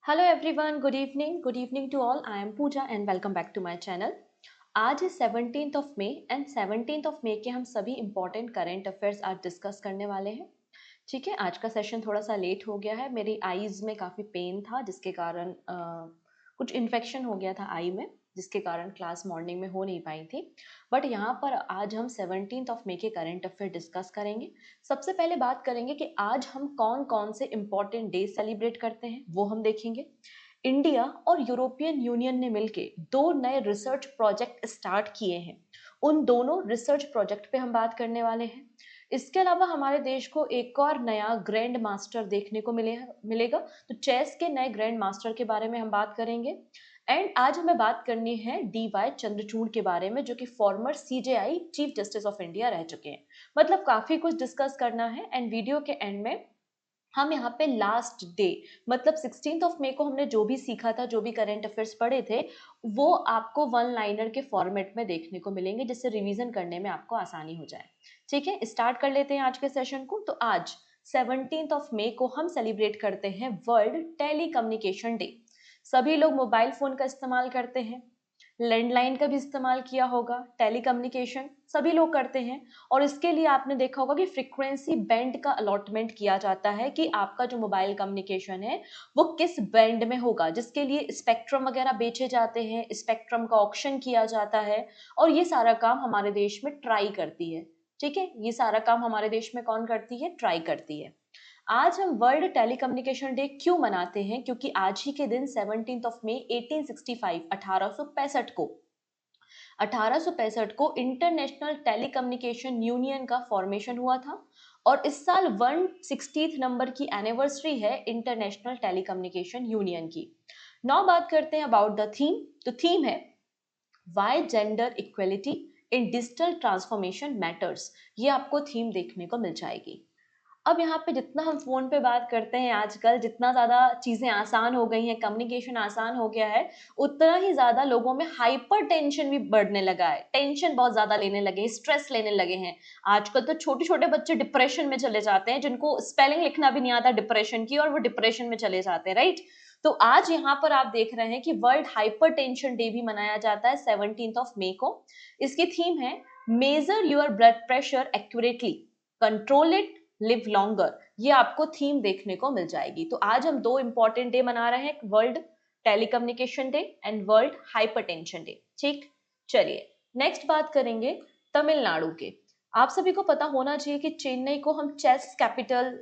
Hello everyone, good evening to all. I am Pooja and welcome back to my channel. आज है 17th of May and 17th of May के हम सभी important current affairs आज discuss करने वाले हैं। ठीक है, आज का सेशन थोड़ा सा लेट हो गया है। मेरी आईज में काफ़ी पेन था जिसके कारण कुछ इन्फेक्शन हो गया था आई में, जिसके कारण क्लास मॉर्निंग में हो नहीं पाई थी। बट यहाँ पर आज हम 17th ऑफ मई के करेंट अफेयर डिस्कस करेंगे। सबसे पहले बात करेंगे कि आज हम कौन कौन से इम्पॉर्टेंट डे सेलिब्रेट करते हैं, वो हम देखेंगे। इंडिया और यूरोपियन यूनियन ने मिलकर दो नए रिसर्च प्रोजेक्ट स्टार्ट किए हैं। उन दोनों रिसर्च प्रोजेक्ट पे हम बात करने वाले हैं। इसके अलावा हमारे देश को एक और नया ग्रैंड मास्टर देखने को मिलेगा। तो चेस के नए ग्रैंड मास्टर के बारे में हम बात करेंगे। एंड आज हमें बात करनी है DY चंद्रचूड़ के बारे में, जो कि farmer CJI chief justice of India रह चुके हैं। मतलब काफी कुछ डिस्कस करना है। एंड वीडियो के एंड में हम यहाँ पे लास्ट डे, मतलब 16th ऑफ मई को हमने जो भी सीखा था, जो भी करंट अफेयर्स पढ़े थे, वो आपको वन लाइनर के फॉर्मेट में देखने को मिलेंगे, जिससे रिवीजन करने में आपको आसानी हो जाए। ठीक है, स्टार्ट कर लेते हैं आज के सेशन को। तो आज 17th ऑफ मई को हम सेलिब्रेट करते हैं वर्ल्ड टेली कम्युनिकेशन डे। सभी लोग मोबाइल फोन का इस्तेमाल करते हैं, लैंडलाइन का भी इस्तेमाल किया होगा। टेलीकम्युनिकेशन सभी लोग करते हैं, और इसके लिए आपने देखा होगा कि फ्रीक्वेंसी बैंड का अलॉटमेंट किया जाता है कि आपका जो मोबाइल कम्युनिकेशन है वो किस बैंड में होगा, जिसके लिए स्पेक्ट्रम वगैरह बेचे जाते हैं, स्पेक्ट्रम का ऑक्शन किया जाता है। और ये सारा काम हमारे देश में ट्राई करती है। ठीक है, ये सारा काम हमारे देश में कौन करती है? ट्राई करती है। आज हम वर्ल्ड टेलीकम्युनिकेशन डे क्यों मनाते हैं? क्योंकि आज ही के दिन 17th ऑफ मई 1865 1865 को इंटरनेशनल टेलीकम्युनिकेशन यूनियन का फॉर्मेशन हुआ था। और इस साल 160th नंबर की एनिवर्सरी है इंटरनेशनल टेलीकम्युनिकेशन यूनियन की। नौ बात करते हैं अबाउट द थीम। तो थीम है why gender equality in digital transformation matters. ये आपको थीम देखने को मिल जाएगी। अब यहाँ पे जितना हम फोन पे बात करते हैं आजकल, जितना ज्यादा चीजें आसान हो गई हैं, कम्युनिकेशन आसान हो गया है, उतना ही ज्यादा लोगों में हाइपर टेंशन भी बढ़ने लगा है। टेंशन बहुत ज्यादा लेने लगे, स्ट्रेस लेने लगे हैं। आजकल तो छोटे छोटे बच्चे डिप्रेशन में चले जाते हैं, जिनको स्पेलिंग लिखना भी नहीं आता डिप्रेशन की, और वो डिप्रेशन में चले जाते हैं, राइट। तो आज यहाँ पर आप देख रहे हैं कि वर्ल्ड हाइपर टेंशन डे भी मनाया जाता है 17th ऑफ मई को। इसकी थीम है major your blood pressure accurately, control it, live longer. ये आपको थीम देखने को मिल जाएगी। तो आज हम दो इंपॉर्टेंट डे मना रहे हैं, world telecommunication day and world hypertension day. ठीक, चलिए नेक्स्ट बात करेंगे तमिलनाडु के। आप सभी को पता होना चाहिए कि चेन्नई को हम चेस कैपिटल,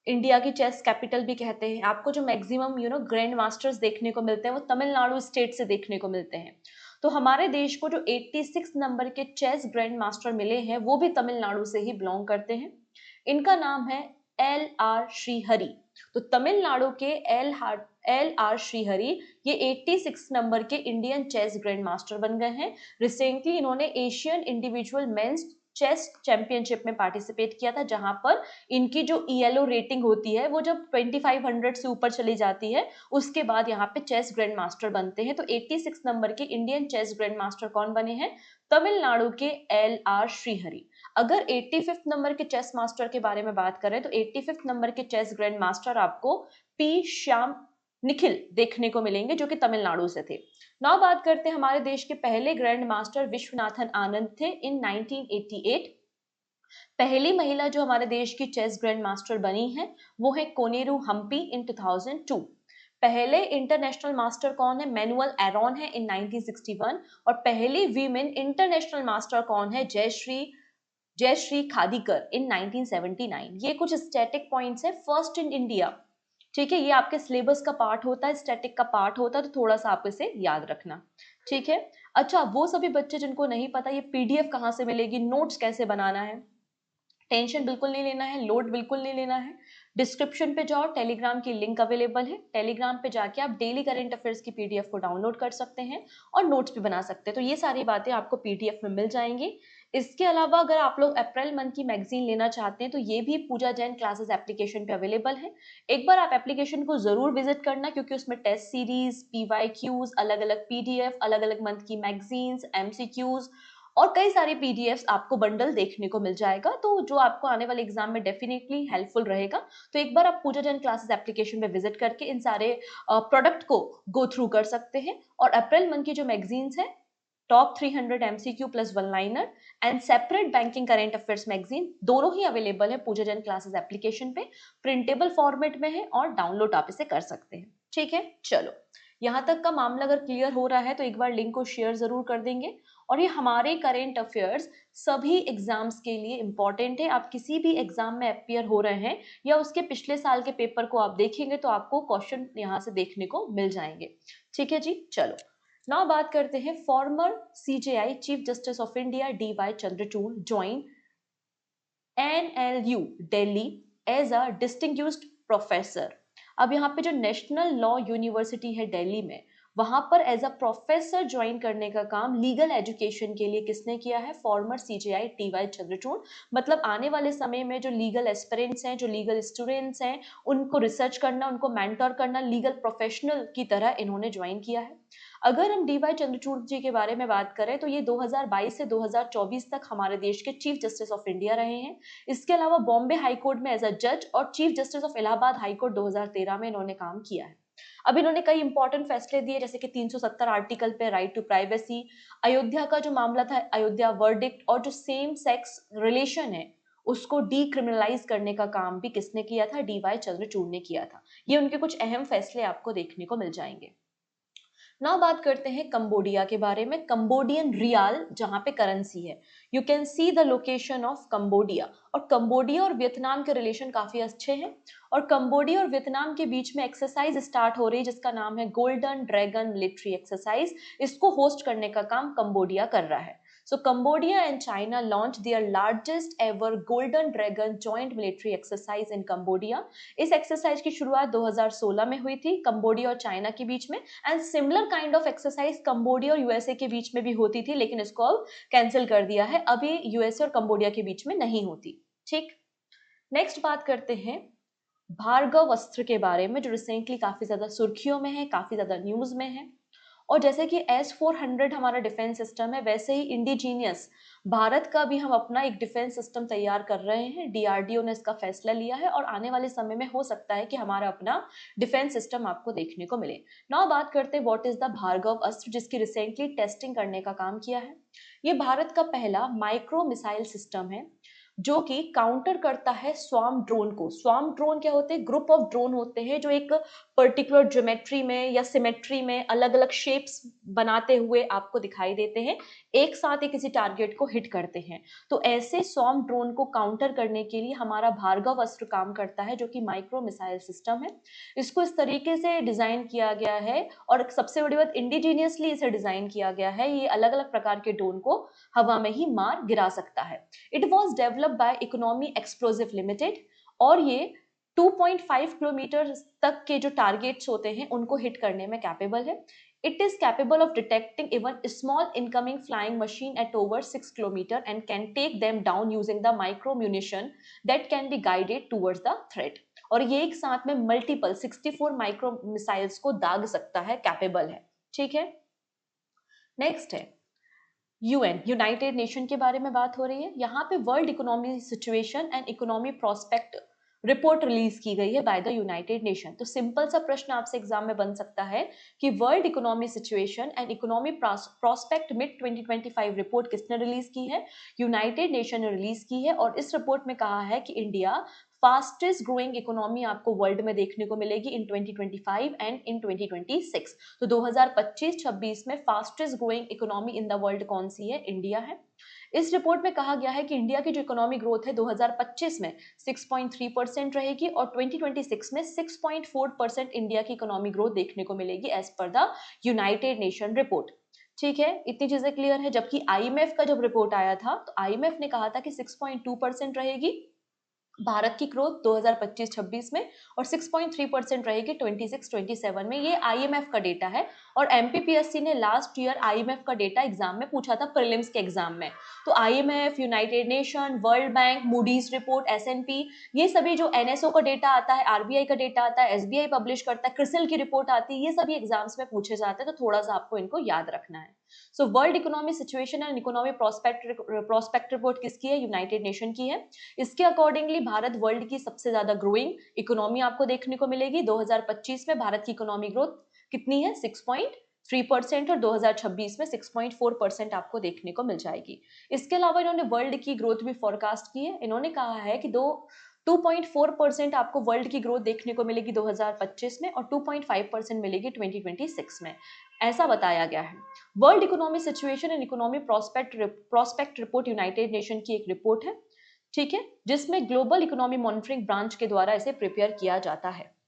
इंडिया की चेस कैपिटल भी कहते हैं। आपको जो मैक्सिमम ग्रैंड मास्टर्स देखने को मिलते हैं वो तमिलनाडु स्टेट से देखने को मिलते हैं। तो हमारे देश को जो 86 नंबर के चेस ग्रैंड मास्टर मिले हैं वो भी तमिलनाडु से ही बिलोंग करते हैं। इनका नाम है LR श्रीहरि। तो तमिलनाडु के LR श्रीहरि ये 86 नंबर के इंडियन चेस ग्रैंड मास्टर बन गए हैं। रिसेंटली इन्होंने Asian individual men's chess championship में पार्टिसिपेट किया था, जहां पर इनकी जो ELO रेटिंग होती है वो जब 2500 से ऊपर चली जाती है, उसके बाद यहाँ पे चेस ग्रैंड मास्टर बनते हैं। तो 86 नंबर के इंडियन चेस ग्रैंड मास्टर कौन बने हैं? तमिलनाडु के LR श्रीहरि। अगर 85th नंबर के चेस मास्टर के बारे में बात करें तो 85th नंबर के चेस ग्रैंड मास्टर आपको P श्याम निखिल देखने को मिलेंगे, जो कि तमिलनाडु से थे। नाउ बात करते हैं हमारे देश के पहले ग्रैंड मास्टर विश्वनाथन आनंद थे इन 1988। पहली महिला जो हमारे देश की चेस ग्रैंड मास्टर बनी है वो है कोनेरू हम्पी इन 2002। पहले इंटरनेशनल मास्टर कौन है? मैनुअल एरॉन है इन 1961। और पहली वीमेन इंटरनेशनल मास्टर कौन है? जयश्री खादीकर इन 1979। ये कुछ स्टैटिक पॉइंट्स है, फर्स्ट इन इंडिया। ठीक है, ये आपके सिलेबस का पार्ट होता है, स्टैटिक का पार्ट होता है, तो थोड़ा सा आप इसे याद रखना। ठीक है। अच्छा, वो सभी बच्चे जिनको नहीं पता ये PDF कहाँ से मिलेगी, नोट्स कैसे बनाना है, टेंशन बिल्कुल नहीं लेना है, लोड बिल्कुल नहीं लेना है। डिस्क्रिप्शन पे जाओ, टेलीग्राम की लिंक अवेलेबल है। टेलीग्राम पे जाके आप डेली करंट अफेयर्स की PDF को डाउनलोड कर सकते हैं और नोट्स भी बना सकते हैं। तो ये सारी बातें आपको PDF में मिल जाएंगी। इसके अलावा अगर आप लोग अप्रैल मंथ की मैगजीन लेना चाहते हैं तो ये भी पूजा जैन क्लासेस एप्लीकेशन पे अवेलेबल है। एक बार आप एप्लीकेशन को जरूर विजिट करना, क्योंकि उसमें टेस्ट सीरीज, PYQs, अलग अलग PDF, अलग अलग मंथ की मैगजीन्स, MCQs और कई सारे पीडीएफ्स आपको बंडल देखने को मिल जाएगा, तो जो आपको आने वाले एग्जाम में डेफिनेटली हेल्पफुल रहेगा। तो एक बार आप पूजा जैन क्लासेस एप्लीकेशन पे विजिट करके इन सारे प्रोडक्ट को गो थ्रू कर सकते हैं। और अप्रैल मंथ की जो मैगजीन्स है, top 300 MCQ plus one liner and separate banking current affairs magazine, दोनों ही अवेलेबल है पूजा जैन क्लासेस एप्लीकेशन पे, प्रिंटेबल फॉर्मेट में है और डाउनलोड आप इसे कर सकते हैं। ठीक है, चलो यहाँ तक का मामला अगर क्लियर हो रहा है तो एक बार लिंक को शेयर जरूर कर देंगे। और ये हमारे करेंट अफेयर्स सभी एग्जाम्स के लिए इंपॉर्टेंट है। आप किसी भी एग्जाम में अपियर हो रहे हैं या उसके पिछले साल के पेपर को आप देखेंगे तो आपको क्वेश्चन यहाँ से देखने को मिल जाएंगे। ठीक है जी, चलो नाउ बात करते हैं। Former CJI chief justice of India DY Chandrachud join NLU Delhi as a distinguished professor. अब यहाँ पे जो नेशनल लॉ यूनिवर्सिटी है दिल्ली में, वहां पर एज अ प्रोफेसर ज्वाइन करने का काम लीगल एजुकेशन के लिए किसने किया है? Former CJI DY Chandrachud. मतलब आने वाले समय में जो लीगल एस्पिरेंट्स हैं, जो लीगल स्टूडेंट्स हैं, उनको रिसर्च करना, उनको मेंटर करना, लीगल प्रोफेशनल की तरह इन्होंने ज्वाइन किया है। अगर हम डीवाई चंद्रचूड़ जी के बारे में बात करें तो ये 2022 से 2024 तक हमारे देश के चीफ जस्टिस ऑफ इंडिया रहे हैं। इसके अलावा बॉम्बे हाई कोर्ट में एज अ जज और chief justice of Allahabad high court 2013 में इन्होंने काम किया है। अब इन्होंने कई इंपॉर्टेंट फैसले दिए, जैसे कि 370 आर्टिकल पे राइट टू प्राइवेसी, अयोध्या का जो मामला था अयोध्या वर्डिक्ट, और जो सेम सेक्स रिलेशन है उसको डीक्रिमिनलाइज करने का काम भी किसने किया था? डीवाई चंद्रचूड़ ने किया था। ये उनके कुछ अहम फैसले आपको देखने को मिल जाएंगे। नाउ बात करते हैं कंबोडिया के बारे में। कंबोडियन रियाल जहां पे करेंसी है, you can see the location of Cambodia. और कंबोडिया और वियतनाम के रिलेशन काफी अच्छे हैं, और कंबोडिया और वियतनाम के बीच में एक्सरसाइज स्टार्ट हो रही है जिसका नाम है गोल्डन ड्रैगन मिलिट्री एक्सरसाइज। इसको होस्ट करने का काम कंबोडिया कर रहा है। So Cambodia and China launched their largest ever Golden Dragon joint military exercise in Cambodia। इस एक्सरसाइज की शुरुआत 2016 में हुई थी कंबोडिया और चाइना के बीच में, and similar kind of exercise Cambodia और यूएसए के बीच में भी होती थी, लेकिन इसको अब कैंसिल कर दिया है। अभी यूएसए और कंबोडिया के बीच में नहीं होती। ठीक, नेक्स्ट बात करते हैं भार्गव अस्त्र के बारे में, जो रिसेंटली काफी ज्यादा सुर्खियों में है, काफी ज्यादा न्यूज में है। और जैसे कि S-400 हमारा डिफेंस सिस्टम है, वैसे ही इंडिजीनियस भारत का भी हम अपना एक डिफेंस सिस्टम तैयार कर रहे हैं। डीआरडीओ ने इसका फैसला लिया है और आने वाले समय में हो सकता है कि हमारा अपना डिफेंस सिस्टम आपको देखने को मिले। नाउ बात करते हैं व्हाट इज द भार्गव अस्त्र, जिसकी रिसेंटली टेस्टिंग करने का काम किया है। ये भारत का पहला माइक्रो मिसाइल सिस्टम है जो कि काउंटर करता है स्वार्म ड्रोन को। स्वार्म ड्रोन क्या होते हैं? ग्रुप ऑफ ड्रोन होते हैं जो एक पर्टिकुलर ज्योमेट्री में या सिमेट्री में अलग अलग शेप्स बनाते हुए आपको दिखाई देते हैं, एक साथ ही किसी टारगेट को हिट करते हैं। तो ऐसे स्वार्म ड्रोन को काउंटर करने के लिए हमारा भार्गव अस्त्र काम करता है, जो कि माइक्रो मिसाइल सिस्टम है। इसको इस तरीके से डिजाइन किया गया है, और सबसे बड़ी बात इंडिजीनियसली इसे डिजाइन किया गया है। ये अलग अलग प्रकार के ड्रोन को हवा में ही मार गिरा सकता है। It was developed by economy explosive limited, और ये 2.5 किलोमीटर तक के जो टारगेट्स होते हैं उनको हिट करने में कैपेबल है। It is capable of detecting even small incoming flying machine at over 6 kilometer and can take them down using the micro munition that can be guided towards the threat। और ये एक साथ में multiple 64 micro missiles को दाग सकता है, capable है। ठीक है, नेक्स्ट है यूएन, यूनाइटेड नेशन के बारे में बात हो रही है। यहाँ पे world economy situation and economy prospect report release की गई है बाय द यूनाइटेड नेशन। तो सिंपल सा प्रश्न आपसे एग्जाम में बन सकता है कि world economy situation and economy prospect mid 2025 report किसने रिलीज की है? यूनाइटेड नेशन ने रिलीज की है। और इस रिपोर्ट में कहा है कि इंडिया फास्टेस्ट ग्रोइंग इकोनॉमी आपको वर्ल्ड में देखने को मिलेगी इन 2025 एंड इन 2026। तो 2025-26 में fastest growing economy in the world कौन सी है? इंडिया है। इस रिपोर्ट में कहा गया है कि इंडिया की जो इकोनॉमी ग्रोथ है 2025 में 6.3% रहेगी और 2026 में 6.4% इंडिया की इकोनॉमी ग्रोथ देखने को मिलेगी as per the United nation report. ठीक है, इतनी चीजें क्लियर है। जबकि आईएमएफ का जब रिपोर्ट आया था तो आईएमएफ ने कहा था कि 6.2% रहेगी भारत की ग्रोथ 2025-26 में, और 6.3% रहेगी 26-27 में। ये आईएमएफ का डेटा है। और एमपीपीएससी ने लास्ट ईयर आईएमएफ का डेटा एग्जाम में पूछा था, प्रीलिम्स के एग्जाम में। तो IMF, United nation, world bank, Moody's report, S&P, ये सभी जो एनएसओ का डेटा आता है, आरबीआई का डेटा आता है, एसबीआई पब्लिश करता है, क्रिसिल की रिपोर्ट आती है, ये सभी एग्जाम्स में पूछे जाते हैं। तो थोड़ा सा आपको इनको याद रखना है। So world economic situation and economic prospect report किसकी है? यूनाइटेड नेशन की है। इसके अकॉर्डिंगली भारत वर्ल्ड की सबसे ज्यादा ग्रोइंग इकोनॉमी आपको देखने को मिलेगी। 2025 में भारत की इकोनॉमी ग्रोथ कितनी है? 6.3% और 2026 में 6.4% आपको देखने को मिल जाएगी। इसके अलावा इन्होंने वर्ल्ड की ग्रोथ भी फोरकास्ट की है। इन्होंने कहा है कि 2.4% आपको वर्ल्ड की ग्रोथ देखने को मिलेगी 2025 में और 2.5% मिलेगी 2026 में, ऐसा बताया गया है। World economic situation and economic prospect report United nation की एक रिपोर्ट है, ठीक है, जिसमें ग्लोबल इकोनॉमी मॉनिटरिंग ब्रांच के द्वारा इसे प्रिपेयर किया जाता है।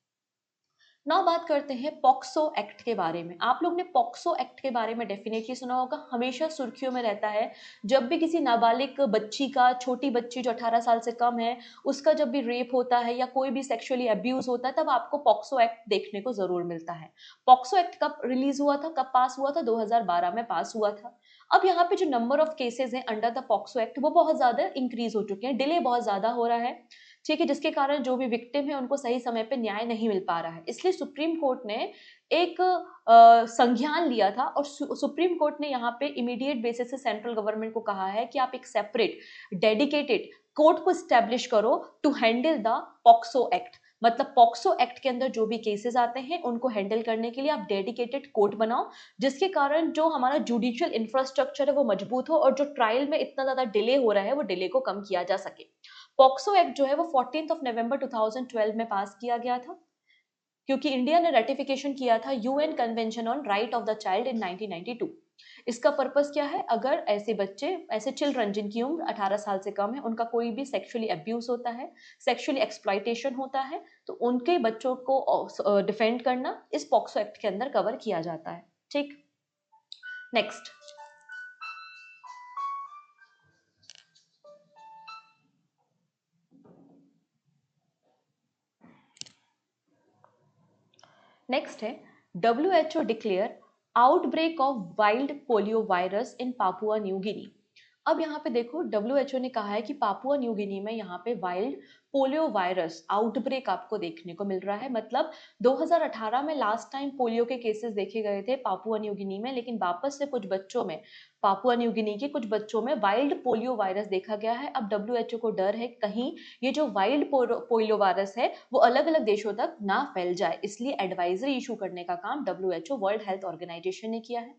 नाउ बात करते हैं पॉक्सो एक्ट के बारे में। आप लोग ने पॉक्सो एक्ट के बारे में डेफिनेटली सुना होगा, हमेशा सुर्खियों में रहता है। जब भी किसी नाबालिग बच्ची का, छोटी बच्ची जो 18 साल से कम है, उसका जब भी रेप होता है या कोई भी सेक्सुअली अब्यूज होता है, तब आपको पॉक्सो एक्ट देखने को जरूर मिलता है। पॉक्सो एक्ट कब रिलीज हुआ था, कब पास हुआ था? 2012 में पास हुआ था। अब यहाँ पे जो नंबर ऑफ केसेस हैं अंडर द पॉक्सो एक्ट वो बहुत ज्यादा इंक्रीज हो चुके हैं, डिले बहुत ज्यादा हो रहा है, ठीक है, जिसके कारण जो भी विक्टिम है उनको सही समय पे न्याय नहीं मिल पा रहा है। इसलिए सुप्रीम कोर्ट ने एक संज्ञान लिया था और सुप्रीम कोर्ट ने यहाँ पे इमीडिएट बेसिस से सेंट्रल गवर्नमेंट को कहा है कि आप एक सेपरेट डेडिकेटेड कोर्ट को स्टैब्लिश करो to handle the POCSO act. मतलब पॉक्सो एक्ट के अंदर जो भी केसेस आते हैं उनको हैंडल करने के लिए आप डेडिकेटेड कोर्ट बनाओ, जिसके कारण जो हमारा जुडिशियल इंफ्रास्ट्रक्चर है वो मजबूत हो और जो ट्रायल में इतना ज्यादा डिले हो रहा है वो डिले को कम किया जा सके। पॉक्सो एक्ट जो है वो 14 नवंबर 2012 में पास किया गया था, क्योंकि इंडिया ने रेटिफिकेशन किया था UN convention on right of the child in 1992। इसका पर्पस क्या है? अगर ऐसे बच्चे, ऐसे चिल्ड्रन जिनकी उम्र 18 साल से कम है, उनका कोई भी सेक्सुअली अब्यूज होता है, सेक्सुअली एक्सप्लॉइटेशन होता है, तो उनके बच्चों को डिफेंड करना इस पॉक्सो एक्ट के अंदर कवर किया जाता है। ठीक, नेक्स्ट नेक्स्ट है WHO declare outbreak of wild polio virus in Papua New Guinea. अब यहाँ पे देखो, WHO ने कहा है कि पापुआ न्यू गिनी में यहाँ पे वाइल्ड पोलियो वायरस आउटब्रेक आपको देखने को मिल रहा है। मतलब 2018 में लास्ट टाइम पोलियो के केसेस देखे गए थे पापुआ न्यू गिनी में, लेकिन वापस से कुछ बच्चों में, पापुआ न्यू गिनी के कुछ बच्चों में वाइल्ड पोलियो वायरस देखा गया है। अब WHO को डर है कहीं ये जो वाइल्ड पोलियो वायरस है वो अलग अलग देशों तक ना फैल जाए, इसलिए एडवाइजरी इशू करने का काम WHO वर्ल्ड हेल्थ ऑर्गेनाइजेशन ने किया है।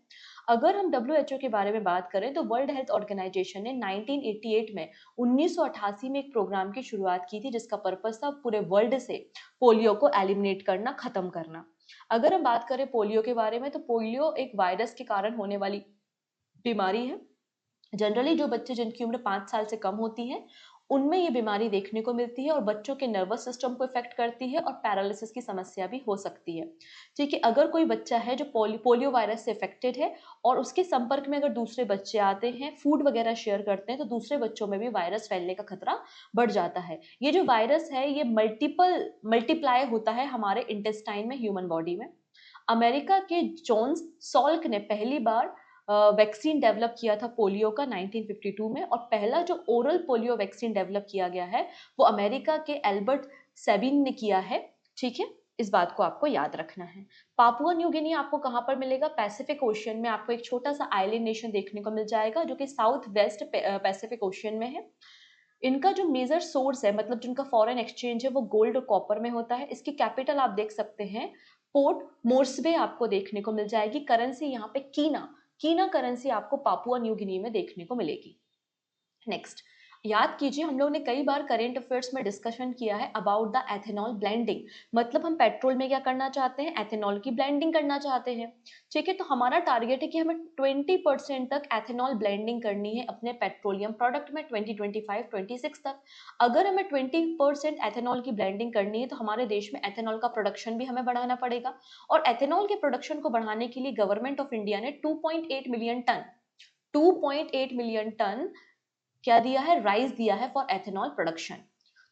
अगर हम WHO के बारे में बात करें तो वर्ल्ड हेल्थ ऑर्गेनाइजेशन ने 1988 में 1988 में एक प्रोग्राम की शुरुआत की थी, जिसका पर्पस था पूरे वर्ल्ड से पोलियो को एलिमिनेट करना, खत्म करना। अगर हम बात करें पोलियो के बारे में, तो पोलियो एक वायरस के कारण होने वाली बीमारी है। जनरली जो बच्चे जिनकी उम्र 5 साल से कम होती है उनमें ये बीमारी देखने को मिलती है और बच्चों के नर्वस सिस्टम को इफेक्ट करती है और पैरालिसिस की समस्या भी हो सकती है। ठीक है, अगर कोई बच्चा है जो पोलियो वायरस से इफेक्टेड है और उसके संपर्क में अगर दूसरे बच्चे आते हैं, फूड वगैरह शेयर करते हैं, तो दूसरे बच्चों में भी वायरस फैलने का खतरा बढ़ जाता है। ये जो वायरस है ये मल्टीप्लाई होता है हमारे इंटेस्टाइन में, ह्यूमन बॉडी में। अमेरिका के जॉन्स सॉल्क ने पहली बार वैक्सीन डेवलप किया था पोलियो का 1952 में, और पहला जो ओरल पोलियो वैक्सीन डेवलप किया गया है वो अमेरिका के एल्बर्ट सेबिन ने किया है। ठीक है, इस बात को आपको याद रखना है। पापुआ न्यू गिनी आपको कहाँ पर मिलेगा? पैसिफिक ओशियन में आपको एक छोटा सा आइलैंड नेशन देखने को मिल जाएगा जो कि साउथ वेस्ट पैसिफिक ओशियन में है। इनका जो मेजर सोर्स है, मतलब जिनका फॉरेन एक्सचेंज है, वो गोल्ड और कॉपर में होता है। इसकी कैपिटल आप देख सकते हैं पोर्ट मोर्सबे आपको देखने को मिल जाएगी। करेंसी यहाँ पे कीना करेंसी आपको पापुआ न्यू गिनी में देखने को मिलेगी। नेक्स्ट, याद कीजिए हम लोग ने कई बार करेंट अफेयर्स में डिस्कशन किया है अबाउट द एथेनॉल ब्लेंडिंग। मतलब हम पेट्रोल में क्या करना चाहते हैं? एथेनॉल की ब्लेंडिंग करना चाहते हैं। ठीक है, तो हमारा टारगेट है कि हमें 20% तक एथेनॉल ब्लेंडिंग करनी है अपने पेट्रोलियम प्रोडक्ट में 2025-26 तक। अगर हमें 20% एथेनॉल की ब्लेंडिंग करनी है तो हमारे देश में एथेनॉल का प्रोडक्शन भी हमें बढ़ाना पड़ेगा, और एथेनॉल के प्रोडक्शन को बढ़ाने के लिए गवर्नमेंट ऑफ इंडिया ने 2.8 मिलियन टन क्या दिया है? राइस दिया है फॉर एथेनॉल प्रोडक्शन।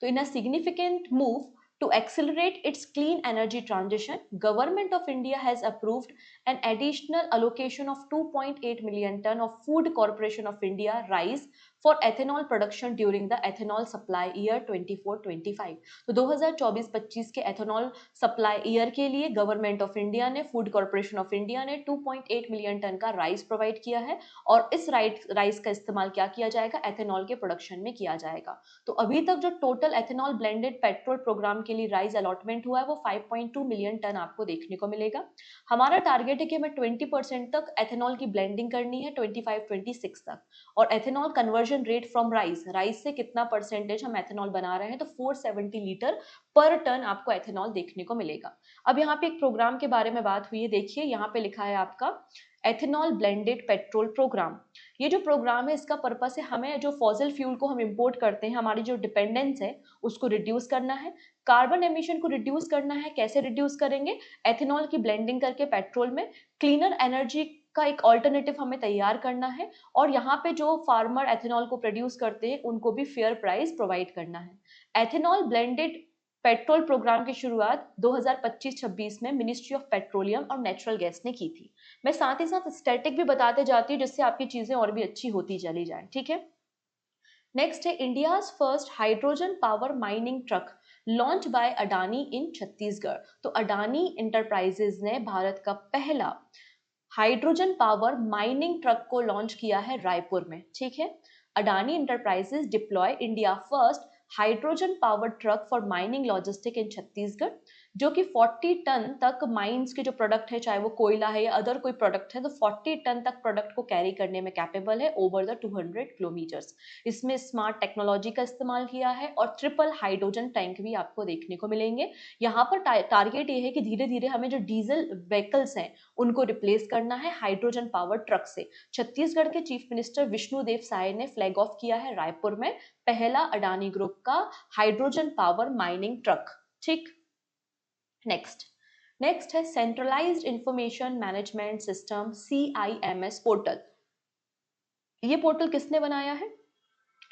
तो in a significant move to accelerate its clean energy transition, Government of India has approved an additional allocation of 2.8 million ton of Food Corporation of India rice for ethanol production during the ethanol supply year 24-25। तो 2024-25 के ethanol supply year के लिए government of India ने, food corporation of India ने 2.8 million ton का rice provide किया है और इस राइस का इस्तेमाल क्या किया जाएगा, एथेनॉल के प्रोडक्शन में किया जाएगा। तो अभी तक जो total ethanol blended petrol program के लिए राइस अलॉटमेंट हुआ है वो 5.2 मिलियन टन आपको देखने को मिलेगा। हमारा टारगेट है कि हमें 20% तक एथेनॉल की ब्लेंडिंग करनी है 25-26 तक। और ethanol conversion rate from rice से कितना परसेंटेज हम एथेनॉल बना रहे हैं, तो 470 लीटर पर टन आपको एथेनॉल देखने को मिलेगा। अब यहाँ पे एक प्रोग्राम के बारे में बात हुई है, देखिए यहाँ पे लिखा है आपका एथेनॉल ब्लेंडेड पेट्रोल प्रोग्राम। ये जो प्रोग्राम है इसका पर्पस है हमें जो फॉसिल फ्यूल को हम इंपोर्ट करते हैं, हमारी जो डिपेंडेंस है उसको रिड्यूस करना है, कार्बन एमिशन को रिड्यूस करना है। कैसे रिड्यूस करेंगे, एथेनॉल की ब्लेंडिंग करके पेट्रोल में, क्लीनर एनर्जी का एक ऑल्टरनेटिव हमें तैयार करना है और यहाँ पे जो फार्मर एथेनॉल को प्रोड्यूस करते हैं उनको भी फेयर प्राइस प्रोवाइड करना है। एथेनॉल ब्लेंडेड पेट्रोल प्रोग्राम की शुरुआत 2025-26 में मिनिस्ट्री ऑफ पेट्रोलियम और नेचुरल गैस ने की थी। मैं साथ ही साथ स्टैटिक भी बताते जाती हूँ जिससे आपकी चीजें और भी अच्छी होती चली जाए, ठीक है। नेक्स्ट है India's first hydrogen power mining truck launch by Adani in Chhattisgarh. तो अडानी इंटरप्राइजेज ने भारत का पहला हाइड्रोजन पावर माइनिंग ट्रक को लॉन्च किया है रायपुर में, ठीक है। Adani enterprises deploy India first hydrogen power truck for mining logistic in Chhattisgarh, जो कि 40 टन तक माइंस के जो प्रोडक्ट है, चाहे वो कोयला है या अदर कोई प्रोडक्ट है, तो 40 टन तक प्रोडक्ट को कैरी करने में कैपेबल है ओवर द 200 किलोमीटर्स। इसमें स्मार्ट टेक्नोलॉजी का इस्तेमाल किया है और ट्रिपल हाइड्रोजन टैंक भी आपको देखने को मिलेंगे। यहाँ पर टारगेट ये है कि धीरे धीरे हमें जो डीजल व्हीकल्स हैं उनको रिप्लेस करना है हाइड्रोजन पावर ट्रक से। छत्तीसगढ़ के चीफ मिनिस्टर विष्णुदेव साय ने फ्लैग ऑफ किया है रायपुर में पहला अडानी ग्रुप का हाइड्रोजन पावर माइनिंग ट्रक, ठीक। नेक्स्ट है centralised information management system CIMS portal. ये पोर्टल किसने बनाया है,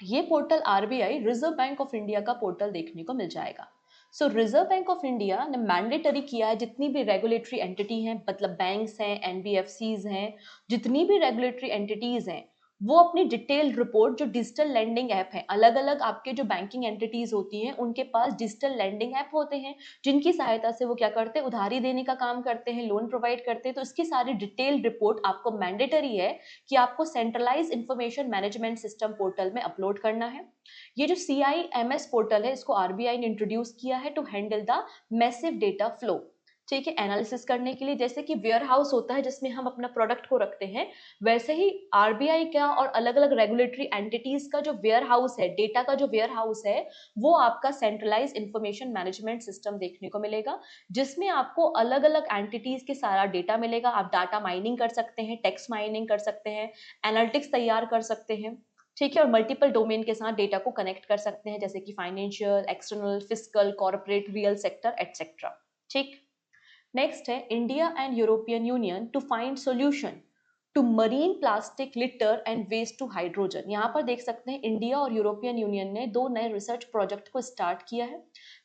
ये portal RBI reserve bank of India का पोर्टल देखने को मिल जाएगा। सो रिजर्व बैंक ऑफ इंडिया ने मैंडेटरी किया है जितनी भी रेगुलेटरी एंटिटी हैं, मतलब बैंक्स हैं, NBFCs हैं, जितनी भी रेगुलेटरी एंटिटीज हैं, वो अपनी डिटेल रिपोर्ट जो डिजिटल लैंडिंग ऐप है, अलग अलग आपके जो बैंकिंग एंटिटीज होती हैं उनके पास डिजिटल लैंडिंग ऐप होते हैं जिनकी सहायता से वो क्या करते हैं, उधारी देने का काम करते हैं, लोन प्रोवाइड करते हैं। तो इसकी सारी डिटेल रिपोर्ट आपको मैंडेटरी है कि आपको centralise information management system portal में अपलोड करना है। ये जो CIMS पोर्टल है इसको RBI ने इंट्रोड्यूस किया है to handle the massive data flow, ठीक है, एनालिसिस करने के लिए। जैसे कि वेयर हाउस होता है जिसमें हम अपना प्रोडक्ट को रखते हैं, वैसे ही RBI का और अलग अलग रेगुलेटरी एंटिटीज का जो वेयर हाउस है, डेटा का जो वेयर हाउस है, वो आपका सेंट्रलाइज इंफॉर्मेशन मैनेजमेंट सिस्टम देखने को मिलेगा, जिसमें आपको अलग अलग एंटिटीज के सारा डेटा मिलेगा। आप डाटा माइनिंग कर सकते हैं, टेक्स्ट माइनिंग कर सकते हैं, एनालिटिक्स तैयार कर सकते हैं, ठीक है, और मल्टीपल डोमेन के साथ डेटा को कनेक्ट कर सकते हैं, जैसे कि financial, external, physical, corporate, real sector etcetera, ठीक। नेक्स्ट है India and European Union to find solution to marine plastic litter and waste to hydrogen. यहाँ पर देख सकते हैं इंडिया और यूरोपियन यूनियन ने दो नए रिसर्च प्रोजेक्ट को स्टार्ट किया है।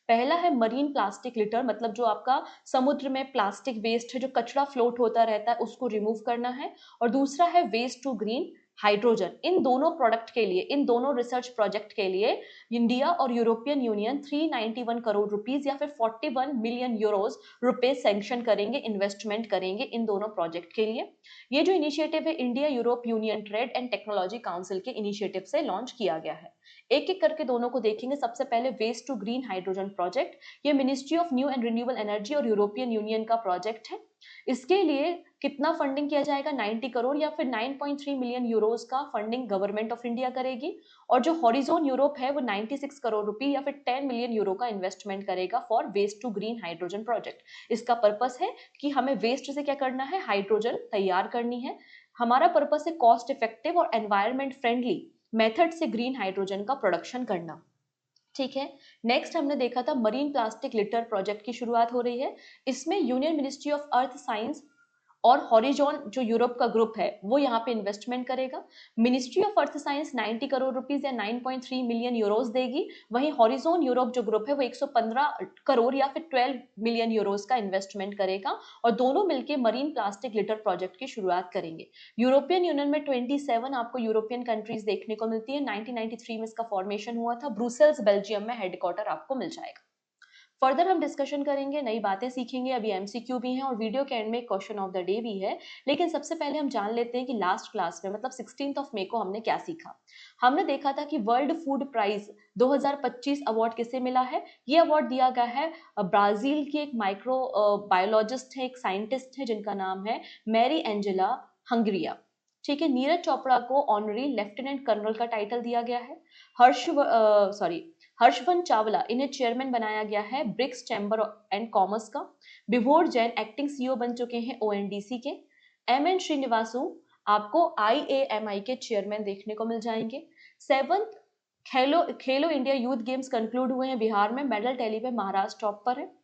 पहला है मरीन प्लास्टिक लिटर, मतलब जो आपका समुद्र में प्लास्टिक वेस्ट है, जो कचरा फ्लोट होता रहता है, उसको रिमूव करना है। और दूसरा है वेस्ट टू ग्रीन हाइड्रोजन। इन दोनों प्रोडक्ट के लिए, इन दोनों रिसर्च प्रोजेक्ट के लिए इंडिया और यूरोपियन यूनियन 391 करोड़ रुपीस या फिर 41 मिलियन यूरोज रुपए सैंक्शन करेंगे, इन्वेस्टमेंट करेंगे इन दोनों प्रोजेक्ट के लिए। ये जो इनिशिएटिव है India Europe union trade and technology council के इनिशिएटिव से लॉन्च किया गया है। एक एक करके दोनों को देखेंगे। सबसे पहले waste to green hydrogen project, ये ministry of new and renewable energy और यूरोपियन यूनियन का प्रोजेक्ट है। इसके लिए कितना फंडिंग किया जाएगा, 90 करोड़ या फिर 9.3 मिलियन यूरोज का फंडिंग गवर्नमेंट ऑफ इंडिया करेगी। और जो हॉरिजोन यूरोप है वो 96 करोड़ रुपए या फिर 10 मिलियन यूरो का इन्वेस्टमेंट करेगा for waste to green hydrogen project. इसका पर्पस है कि हमें वेस्ट से क्या करना है, हाइड्रोजन तैयार करनी है। हमारा पर्पस है कॉस्ट इफेक्टिव और एनवायरमेंट फ्रेंडली मेथड से ग्रीन हाइड्रोजन का प्रोडक्शन करना, ठीक है। नेक्स्ट हमने देखा था मरीन प्लास्टिक लिटर प्रोजेक्ट की शुरुआत हो रही है। इसमें union ministry of earth science और हॉरिजॉन जो यूरोप का ग्रुप है वो यहाँ पे इन्वेस्टमेंट करेगा। Ministry of earth science 90 crore rupees या 9.3 मिलियन यूरोस देगी। वहीं हॉरिजॉन यूरोप जो ग्रुप है वो 115 करोड़ या फिर 12 मिलियन यूरोस का इन्वेस्टमेंट करेगा और दोनों मिलकर मरीन प्लास्टिक लिटर प्रोजेक्ट की शुरुआत करेंगे। यूरोपियन यूनियन में 27 आपको यूरोपियन कंट्रीज देखने को मिलती है। 1993 में इसका फॉर्मेशन हुआ था। ब्रुसेल्स बेल्जियम में हेडक्वार्टर आपको मिल जाएगा। फर्दर हम डिस्कशन करेंगे, नई बातें सीखेंगे। अभी एमसीक्यू भी हैं और वीडियो के एंड में क्वेश्चन ऑफ द डे भी है। लेकिन सबसे पहले हम जान लेते हैं कि लास्ट क्लास में मतलब 16 मई को हमने क्या सीखा। हमने देखा था कि वर्ल्ड फूड प्राइज 2025 अवार्ड किसे मिला है। ये अवार्ड दिया गया है ब्राजील की एक माइक्रो बायोलॉजिस्ट है, एक साइंटिस्ट है जिनका नाम है मैरी एंजेला हंगरिया। ठीक है। नीरज चोपड़ा को ऑनरी लेफ्टिनेंट कर्नल का टाइटल दिया गया है। हर्षवन चावला इन्हें चेयरमैन बनाया गया है ब्रिक्स चैम्बर एंड कॉमर्स का। विभोर जैन एक्टिंग सीईओ बन चुके हैं ओएनडीसी के। एमएन श्रीनिवासु आपको आईएएमआई के चेयरमैन देखने को मिल जाएंगे। 7th खेलो इंडिया यूथ गेम्स कंक्लूड हुए हैं बिहार में। मेडल टैली पे महाराष्ट्र टॉप पर है।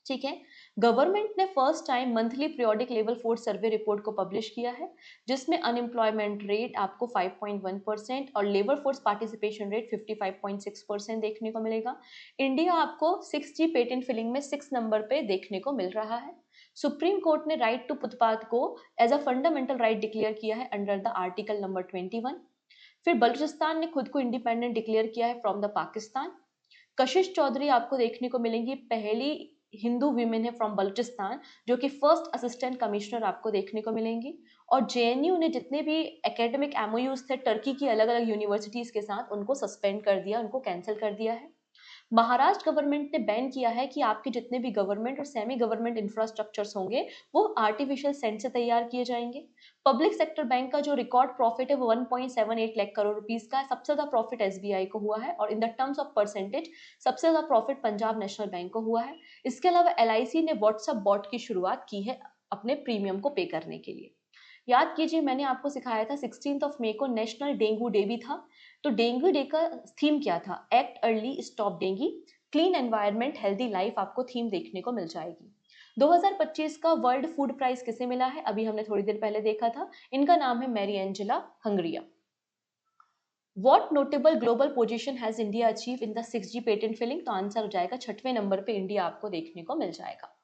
ठीक है। गवर्नमेंट ने first time monthly periodic level force survey report को पब्लिश किया है जिसमें अनएम्प्लॉयमेंट रेट आपको 5.1% और लेबर फोर्स पार्टिसिपेशन रेट 55.6% देखने को मिलेगा। इंडिया आपको 6G पेटेंट फिलिंग में 6 नंबर पे देखने को मिल रहा है। सुप्रीम कोर्ट ने राइट टू फुटपाथ को as a fundamental right declare किया है अंडर द आर्टिकल नंबर 21। फिर बलूचिस्तान ने खुद को इंडिपेंडेंट डिक्लेयर किया है फ्रॉम द पाकिस्तान। कशिश चौधरी आपको देखने को मिलेंगी, पहली हिंदू वीमेन है फ्रॉम बलूचिस्तान जो कि फर्स्ट असिस्टेंट कमिश्नर आपको देखने को मिलेंगी। और जेएनयू ने जितने भी एकेडमिक एमओयूज थे टर्की की अलग अलग यूनिवर्सिटीज के साथ उनको सस्पेंड कर दिया, उनको कैंसिल कर दिया है। महाराष्ट्र गवर्नमेंट ने बैन किया है कि आपके जितने भी गवर्नमेंट और सेमी गवर्नमेंट इंफ्रास्ट्रक्चर्स होंगे वो आर्टिफिशियल सेंड से तैयार किए जाएंगे। पब्लिक सेक्टर बैंक का जो रिकॉर्ड प्रॉफिट है वो 1.78 लाख करोड़ रुपीस का है। सबसे ज्यादा प्रॉफिट एसबीआई को हुआ है और in the terms of percentage सबसे ज्यादा प्रॉफिट पंजाब नेशनल बैंक को हुआ है। इसके अलावा एलआईसी ने व्हाट्सएप बॉट की शुरुआत की है अपने प्रीमियम को पे करने के लिए। याद कीजिए मैंने आपको सिखाया था 16 मई को नेशनल डेंगू डे भी था। तो डेंगू डे का थीम क्या था? Act early stop dengue, clean environment healthy life आपको थीम देखने को मिल जाएगी। 2025 का वर्ल्ड फूड प्राइज किसे मिला है? अभी हमने थोड़ी देर पहले देखा था। इनका नाम है Mary Angela Hungria. What notable global position has India achieved in the 6G patent filing? तो आंसर हो जाएगा 6वें नंबर पे इंडिया आपको देखने को मिल जाएगा।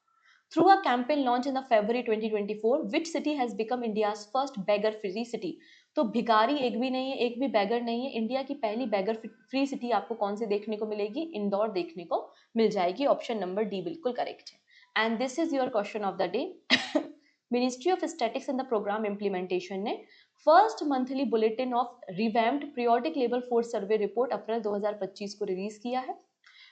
Through a campaign launched in the February 2024, which city has become India's first beggar-free city? तो भिखारी एक भी नहीं है, एक भी बैगर नहीं है। इंडिया की पहली बैगर फ्री सिटी आपको कौन सी देखने को मिलेगी? इंदौर देखने को मिल जाएगी। ऑप्शन नंबर डी बिल्कुल करेक्ट है। And this is your question of the day. Ministry of statistics and the program implementation ने first monthly bulletin of revamped periodic level force survey report April 2025 को रिलीज किया है।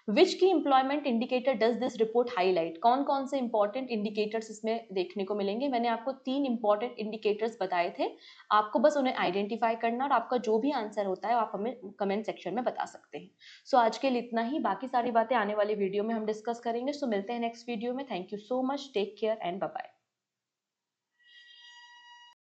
Which की employment indicator does this report highlight? कौन कौन से important indicators इसमें देखने को मिलेंगे? मैंने आपको 3 इंपॉर्टेंट इंडिकेटर्स बताए थे, आपको बस उन्हें आइडेंटिफाई करना और आपका जो भी आंसर होता है आप हमें कमेंट सेक्शन में बता सकते हैं। सो आज के लिए इतना ही, बाकी सारी बातें आने वाली वीडियो में हम डिस्कस करेंगे। सो मिलते हैं नेक्स्ट वीडियो में। Thank you so much, take care and bye bye.